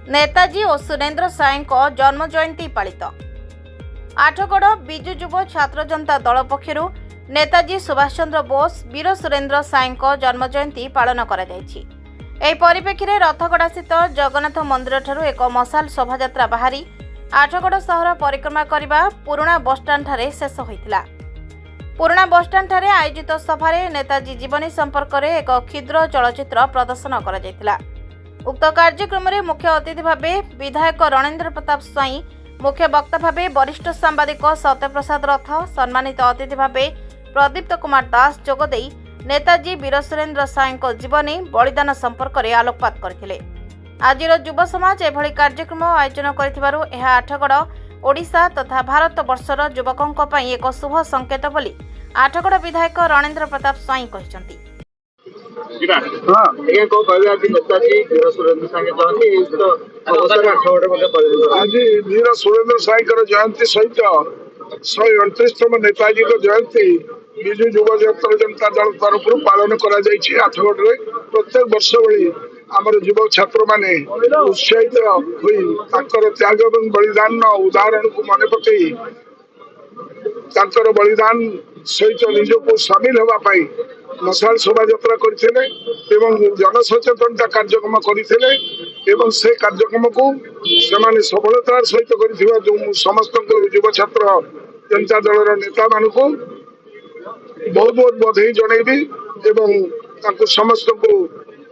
नेताजी और सुरेंद्र साय जन्म जयंती पालित। आठगड़ विजु युव छात्र जनता दल पक्षर नेताजी सुभाष चंद्र बोस वीर सुरेंद्र साय जन्म जयंती पालन कर परिप्रेक्षी में रथगड़ा स्थित जगन्नाथ मंदिर ठारू एक मशाल शोभायात्रा बाहरी आठगड़ सहर परिक्रमा करने पुराणा बसस्टाण्ड ठारे शेष होइतिला। पुराणा बसस्टाण्ड ठारे आयोजित सभारे नेताजी जीवनी संपर्क में एक क्षुद्र चलचित्र प्रदर्शन करा जायतिला। उक्त कार्यक्रम में मुख्य अतिथि भावे विधायक रणेन्द्र प्रताप स्वाई, मुख्य वक्ता भावे वरिष्ठ सांबादिक सत्यप्रसाद रथ, सम्मानित अतिथि भावे प्रदीप्त कुमार दास जोगदेई नेताजी वीर सुरेंद्र साय जीवनी बलिदान संपर्क में आलोकपात करथिले। आजिर युव समाज एभली कार्यक्रम आयोजन करिथिबारु एहा आठगड़ ओडिशा तथा भारत वर्षर युवकों पई एक शुभ संकेत बोली आठगड़ विधायक रणेन्द्र प्रताप स्वाई कहिसंती। आज वीर सुरेंद्र साय जयंती सहित 129तम नेताजी जयंती विजु युव जनता दल तरफ पालन कर आठगढ़ प्रत्येक वर्ष भली आमर युव छात्र माने उत्साहित हुई त्याग एवं बलिदान उदाहरण को मन पकई बलिदान सहित निजको सामिल होगापाई मशाल शोभा यात्रा करते जनसचेतनता कार्यक्रम करते से कार्यक्रम को सफलतार सहित कर समस्त युव छात्र जनता दल नेता मान को बहुत बहुत बधाई जनईबी समस्त को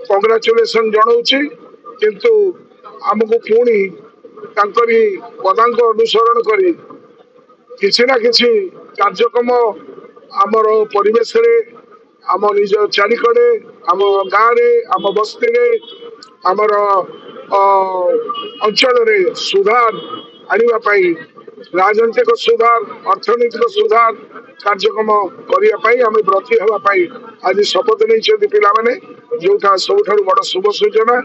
कंग्राचुलेसन जनाऊँगी। किंतु आमको पुणी पदांक अनुसरण करी किसी ना किसी कार्यक्रम आमर परिवेश आम निज चारिकड़े आम गाँव आम बस्ती आमर अंचल सुधार आने राजनीतिक सुधार अर्थनैतिक सुधार कार्यक्रम करने आम ब्रती हाँपाई आज शपथ नहीं पाने जोटा सब बड़ शुभ सूचना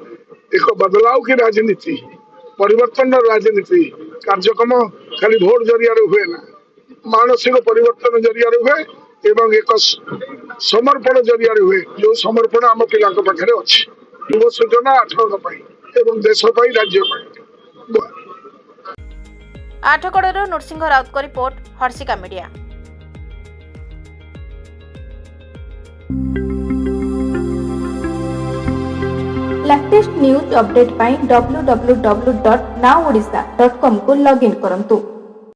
एक बदलाव की राजनीति परिवर्तन राजनीति कार्यक्रम खाली भोट जरिया हुए ना मानसिक परिवर्तन जरिया हुए एवं एक समर्पण जरिया हुए जो समर्पण आम पिला पाखे अच्छी शुभ सूचना आठगढ़ देश राज्य। आठगड़ नृसिंह राउत को report Harshika media. Latest news update पाई www.nowodisha.com को लॉगिन करंतु।